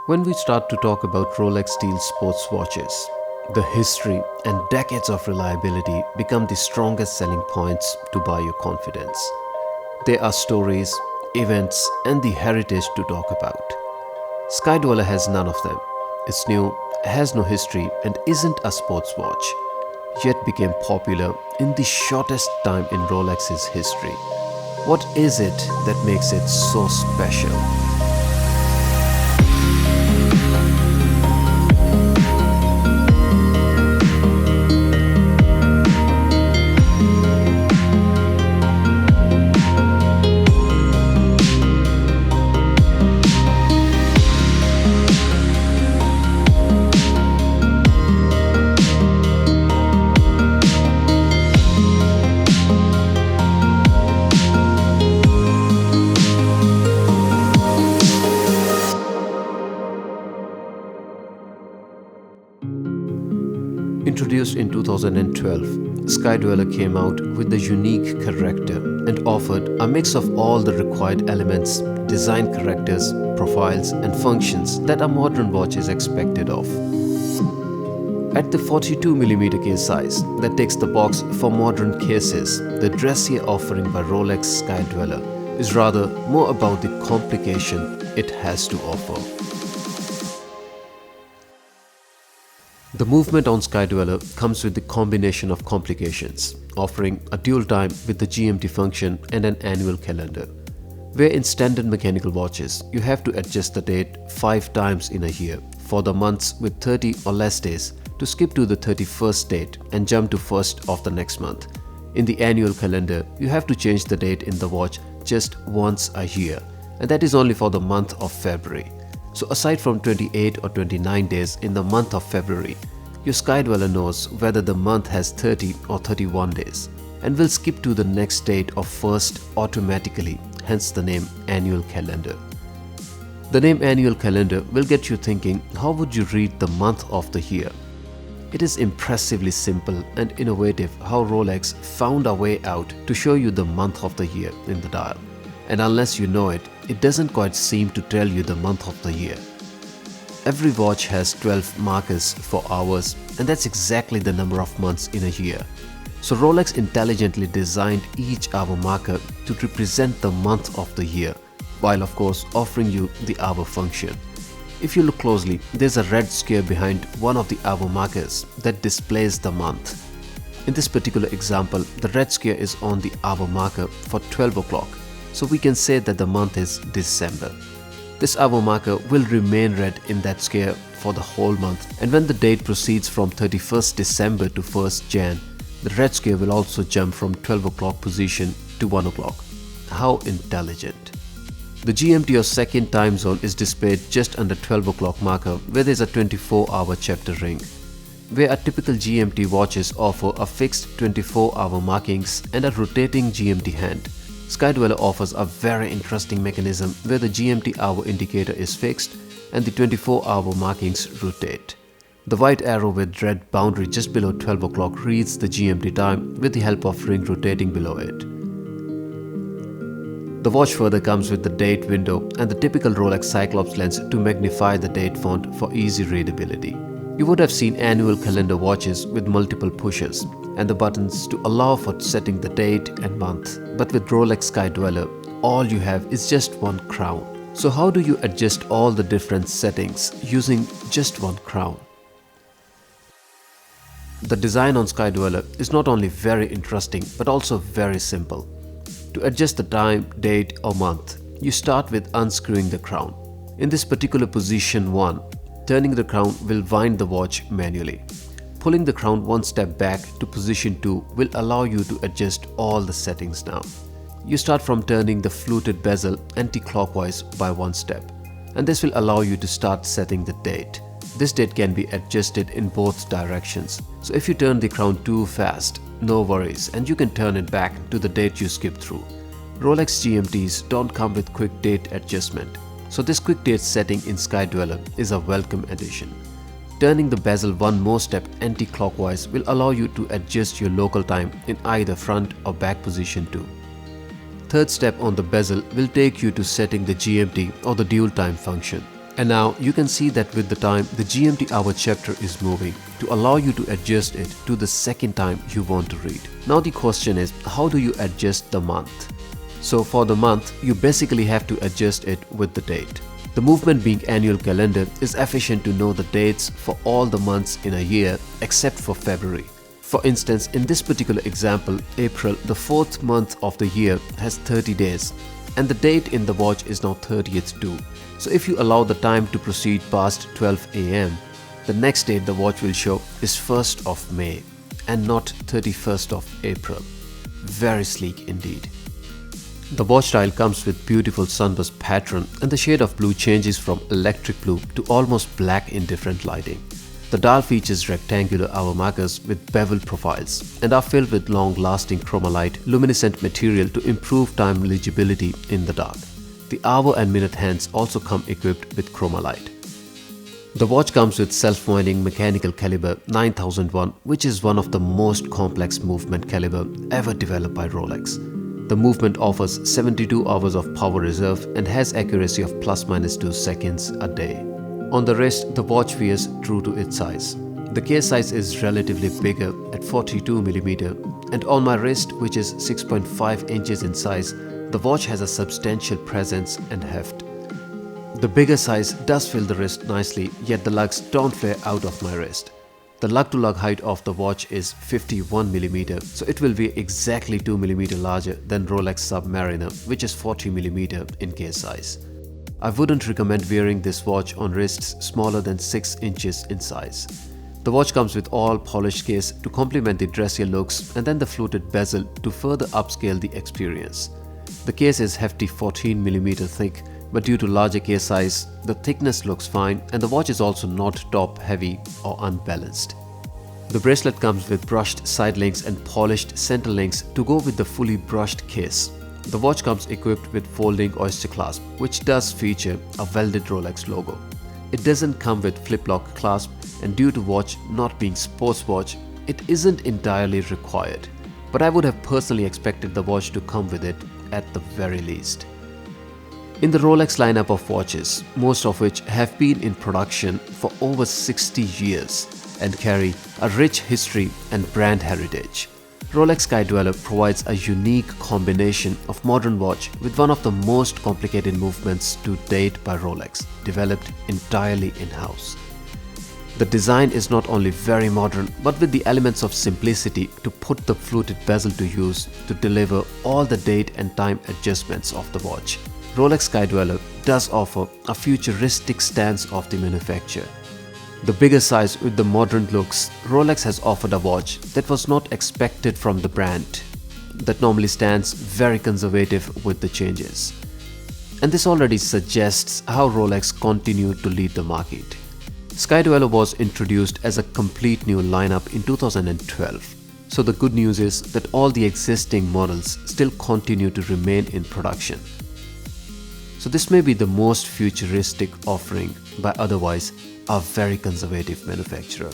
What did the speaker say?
When we start to talk about Rolex steel sports watches, the history and decades of reliability become the strongest selling points to buy your confidence. There are stories, events, and the heritage to talk about. Sky Dweller has none of them. It's new, has no history, and isn't a sports watch, yet became popular in the shortest time in Rolex's history. What is it that makes it so special? Introduced in 2012, Sky Dweller came out with a unique character and offered a mix of all the required elements, design characters, profiles, and functions that a modern watch is expected of. At the 42mm case size that takes the box for modern cases, the dressier offering by Rolex Sky Dweller is rather more about the complication it has to offer. The movement on Sky Dweller comes with the combination of complications, offering a dual time with the GMT function and an annual calendar. Where in standard mechanical watches, you have to adjust the date 5 times in a year for the months with 30 or less days to skip to the 31st date and jump to 1st of the next month. In the annual calendar, you have to change the date in the watch just once a year, and that is only for the month of February. So aside from 28 or 29 days in the month of February, your Sky Dweller knows whether the month has 30 or 31 days and will skip to the next date of 1st automatically, hence the name annual calendar. The name annual calendar will get you thinking, how would you read the month of the year? It is impressively simple and innovative how Rolex found a way out to show you the month of the year in the dial. And unless you know it, it doesn't quite seem to tell you the month of the year. Every watch has 12 markers for hours, and that's exactly the number of months in a year. So Rolex intelligently designed each hour marker to represent the month of the year, while of course offering you the hour function. If you look closely, there's a red square behind one of the hour markers that displays the month. In this particular example, the red square is on the hour marker for 12 o'clock. So we can say that the month is December. This hour marker will remain red in that square for the whole month, and when the date proceeds from 31st December to 1st Jan, the red square will also jump from 12 o'clock position to 1 o'clock. How intelligent. The GMT or second time zone is displayed just under 12 o'clock marker where there is a 24-hour chapter ring. Where a typical GMT watches offer a fixed 24-hour markings and a rotating GMT hand, Sky Dweller offers a very interesting mechanism where the GMT hour indicator is fixed and the 24-hour markings rotate. The white arrow with red boundary just below 12 o'clock reads the GMT time with the help of ring rotating below it. The watch further comes with the date window and the typical Rolex Cyclops lens to magnify the date font for easy readability. You would have seen annual calendar watches with multiple pushers and the buttons to allow for setting the date and month. But with Rolex Sky Dweller, all you have is just one crown. So how do you adjust all the different settings using just one crown? The design on Sky Dweller is not only very interesting but also very simple. To adjust the time, date or month, you start with unscrewing the crown. In this particular position 1, turning the crown will wind the watch manually. Pulling the crown one step back to position 2 will allow you to adjust all the settings now. You start from turning the fluted bezel anti-clockwise by one step, and this will allow you to start setting the date. This date can be adjusted in both directions, so if you turn the crown too fast, no worries, and you can turn it back to the date you skipped through. Rolex GMTs don't come with quick date adjustment, so this quick date setting in Sky Dweller is a welcome addition. Turning the bezel one more step anti-clockwise will allow you to adjust your local time in either front or back position too. Third step on the bezel will take you to setting the GMT or the dual time function. And now you can see that with the time, the GMT hour chapter is moving to allow you to adjust it to the second time you want to read. Now the question is, how do you adjust the month? So for the month, you basically have to adjust it with the date. The movement being annual calendar is efficient to know the dates for all the months in a year except for February. For instance, in this particular example, April, the fourth month of the year, has 30 days and the date in the watch is now 30th due. So if you allow the time to proceed past 12 AM, the next date the watch will show is 1st of May and not 31st of April. Very sleek indeed. The watch dial comes with beautiful sunburst pattern and the shade of blue changes from electric blue to almost black in different lighting. The dial features rectangular hour markers with bevel profiles and are filled with long-lasting chromolite luminescent material to improve time legibility in the dark. The hour and minute hands also come equipped with chromolite. The watch comes with self-winding mechanical caliber 9001, which is one of the most complex movement caliber ever developed by Rolex. The movement offers 72 hours of power reserve and has accuracy of ±2 seconds a day. On the wrist, the watch wears true to its size. The case size is relatively bigger at 42mm, and on my wrist, which is 6.5 inches in size, the watch has a substantial presence and heft. The bigger size does fill the wrist nicely, yet the lugs don't flare out of my wrist. The lug-to-lug height of the watch is 51mm, so it will be exactly 2mm larger than Rolex Submariner, which is 40mm in case size. I wouldn't recommend wearing this watch on wrists smaller than 6 inches in size. The watch comes with all polished case to complement the dressier looks and then the fluted bezel to further upscale the experience. The case is hefty 14mm thick, but due to larger case size, the thickness looks fine and the watch is also not top heavy or unbalanced. The bracelet comes with brushed side links and polished center links to go with the fully brushed case. The watch comes equipped with folding oyster clasp, which does feature a welded Rolex logo. It doesn't come with flip-lock clasp, and due to watch not being sports watch, it isn't entirely required. But I would have personally expected the watch to come with it at the very least. In the Rolex lineup of watches, most of which have been in production for over 60 years and carry a rich history and brand heritage, Rolex Sky Dweller provides a unique combination of modern watch with one of the most complicated movements to date by Rolex, developed entirely in-house. The design is not only very modern, but with the elements of simplicity to put the fluted bezel to use to deliver all the date and time adjustments of the watch. Rolex Sky Dweller does offer a futuristic stance of the manufacturer. The bigger size with the modern looks, Rolex has offered a watch that was not expected from the brand, that normally stands very conservative with the changes. And this already suggests how Rolex continued to lead the market. Sky Dweller was introduced as a complete new lineup in 2012. So the good news is that all the existing models still continue to remain in production. So this may be the most futuristic offering by otherwise a very conservative manufacturer.